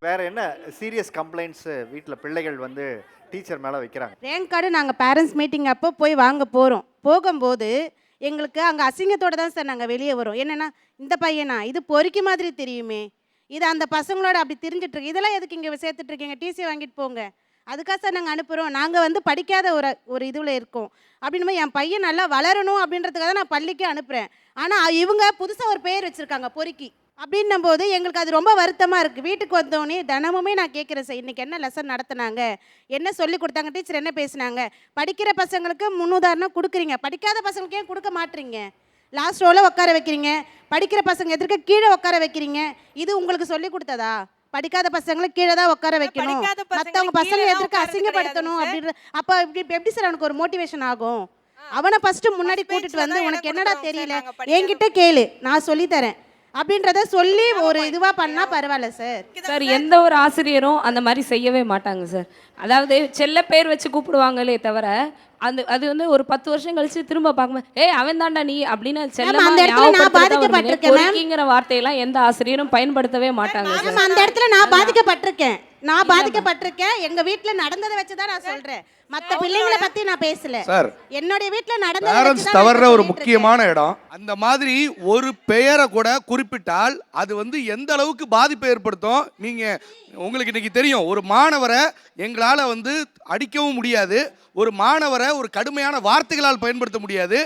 வேற என்ன serious complaints வீட்டில் பிள்ளைகள் வந்து டீச்சர் மேலே வைக்கிறாங்க? ரேங்க் கார்டு நாங்கள் பேரண்ட்ஸ் மீட்டிங் அப்போ போய் வாங்க போகிறோம். போகும்போது எங்களுக்கு அங்கே அசிங்கத்தோடு தான் சார் நாங்கள் வெளியே வரோம். என்னென்னா, இந்த பையனா இது பொறுக்கி மாதிரி தெரியுமே, இது அந்த பசங்களோட அப்படி தெரிஞ்சிட்ருக்கு, இதெல்லாம் எதுக்கு இங்கே சேர்த்துட்ருக்கீங்க, டிசி வாங்கிட்டு போங்க, அதுக்காக சார் நாங்கள் அனுப்புகிறோம், நாங்கள் வந்து படிக்காத ஒரு இதில் இருக்கோம் அப்படின்னு. என் பையன் நல்லா வளரணும் அப்படின்றதுக்காக நான் பள்ளிக்கே அனுப்புகிறேன். ஆனால் இவங்க புதுசாக ஒரு பேர் வச்சுருக்காங்க பொறுக்கி அப்படின்னும் போது எங்களுக்கு அது ரொம்ப வருத்தமாக இருக்குது. வீட்டுக்கு வந்தோடனே தினமுமே நான் கேட்குறேன் சார், இன்றைக்கி என்ன லெசன் நடத்துனாங்க, என்ன சொல்லி கொடுத்தாங்க, டீச்சர் என்ன பேசுனாங்க, படிக்கிற பசங்களுக்கு முன்னுதாரணம் கொடுக்குறீங்க, படிக்காத பசங்களுக்கு ஏன் கொடுக்க மாட்டீங்க, லாஸ்ட் ரோவில் உட்கார வைக்கிறீங்க, படிக்கிற பசங்க எதிர்க்க கீழே உட்கார வைக்கிறீங்க, இது உங்களுக்கு சொல்லி கொடுத்ததா? படிக்காத பசங்களை கீழே தான் உட்கார வைக்கணும், மற்றவங்க பசங்க எதிர்க்க அசிங்கப்படுத்தணும் அப்படின்ற. அப்போ எப்படி சார் அவனுக்கு ஒரு மோட்டிவேஷன் ஆகும்? அவனை ஃபஸ்ட்டு முன்னாடி கூட்டிட்டு வந்து, உனக்கு என்னடா தெரியல என்கிட்ட கேளு, நான் சொல்லித்தரேன் அப்படின்றத சொல்லி ஒரு இதுவாக பண்ணால் பரவாயில்ல சார். சார், எந்த ஒரு ஆசிரியரும் அந்த மாதிரி செய்யவே மாட்டாங்க சார். அதாவது செல்ல பேர் வச்சு கூப்பிடுவாங்களே தவிர அது வந்து ஒரு 10 வருஷம் கழிச்சு திரும்ப பார்க்கும்போது அவன் தாண்டா நீ அப்படின்னு செல்லங்கிற வார்த்தையெல்லாம் எந்த ஆசிரியரும் பயன்படுத்தவே மாட்டாங்க. அந்த இடத்துல நான் பாதிக்கப்பட்டிருக்கேன். எங்க வீட்டுல நடந்ததை வச்சுதான் நான் சொல்றேன், மத்த பிள்ளைங்களை பத்தி நான் பேசல சார். என்னோட வீட்டுல நடந்தது தவற ஒரு முக்கியமான இடம். அந்த மாதிரி ஒரு பெயரை கூட குறிப்பிட்டால் அது வந்து எந்த அளவுக்கு பாதிப்பை ஏற்படுத்தும் நீங்க உங்களுக்கு இன்னைக்கு தெரியும். ஒரு மாணவரை எங்களால வந்து அடிக்கவும் முடியாது, ஒரு மாணவரை ஒரு கடுமையான வார்த்தைகளால் பயன்படுத்த முடியாது,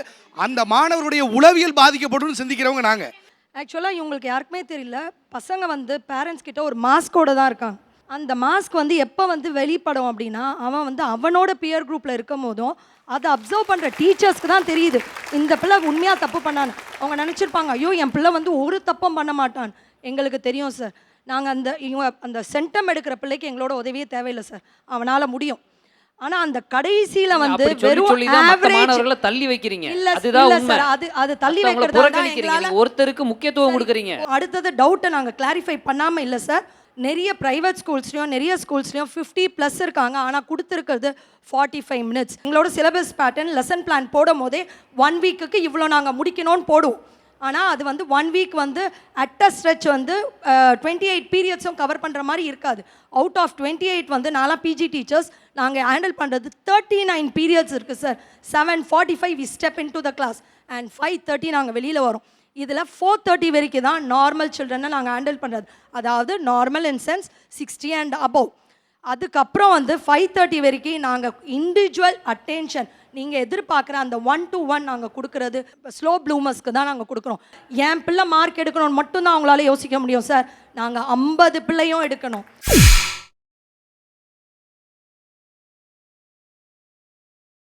அந்த மாணவருடைய உளவியல் பாதிக்கப்படும் சிந்திக்கிறவங்க நாங்க. ஆக்சுவலாக இவங்களுக்கு யாருக்குமே தெரியல, பசங்க வந்து பேரண்ட்ஸ் கிட்ட ஒரு மாஸ்கோட தான் இருக்காங்க. அந்த மாஸ்க் வந்து எப்போ வந்து வெளிப்படும் அப்படின்னா, அவன் வந்து அவனோட பியர் குரூப்பில் இருக்கும் போதும் அதை அப்சர்வ் பண்ணுற டீச்சர்ஸ்க்கு தான் தெரியுது இந்த பிள்ளை உண்மையாக தப்பு பண்ணான்னு. அவங்க நினச்சிருப்பாங்க, ஐயோ என் பிள்ளை வந்து ஒரு தப்பும் பண்ண மாட்டான். எங்களுக்கு தெரியும் சார், நாங்கள் அந்த சென்டம் எடுக்கிற பிள்ளைக்கு எங்களோட உதவியே தேவையில்லை சார், அவனால் முடியும். ஆனா அந்த கடைசியில வந்து வெறும் ஆவரேஜ் தள்ளி வைக்கிறீங்க. அதுதான் உண்மை. அது தள்ளி வைக்கிறதால ஒருத்தருக்கு முக்கியத்துவம் கொடுக்கறீங்க. அடுத்தது டவுட்டை நாங்க கிளாரிஃபை பண்ணாம இல்ல சார். நிறைய பிரைவேட் ஸ்கூல்ஸ்லயும் நிறைய ஸ்கூல்ஸ்லயும் 50+ இருக்காங்க, ஆனா கொடுத்துருக்கிறது 45 minutes. எங்களோட சிலபஸ் பேட்டர்ன் லெசன் பிளான் போடும் போதே 1 வீக்குக்கு இவ்வளோ நாங்கள் முடிக்கணும்னு போடுவோம். ஆனால் அது வந்து 1 வீக் வந்து அட் அ ஸ்ட்ரெச் வந்து 28 பீரியட்ஸும் கவர் பண்ணுற மாதிரி இருக்காது. அவுட் ஆஃப் 28 வந்து நான்லாம் பிஜி டீச்சர்ஸ் நாங்கள் ஹேண்டில் பண்ணுறது 39 பீரியட்ஸ் இருக்குது sir. 7:45 we step into the class and 5:30 நாங்கள் வெளியில் வரோம். இதில் 4:30 வரைக்கும் தான் நார்மல் சில்ட்ரனை நாங்கள் ஹேண்டில் பண்ணுறது, அதாவது normal in sense 60 and above. அதுக்கப்புறம் வந்து 5:30 வரைக்கும் நாங்கள் இண்டிவிஜுவல் அட்டென்ஷன் நீங்கள் எதிர்பார்க்குற அந்த 1-to-1 நாங்கள் கொடுக்குறது ஸ்லோ ப்ளூமர்ஸ்க்கு தான் நாங்கள் கொடுக்குறோம். என் பிள்ளை மார்க் எடுக்கணும்னு மட்டும்தான் அவங்களால யோசிக்க முடியும் சார், நாங்கள் 50 பிள்ளையும் எடுக்கணும்.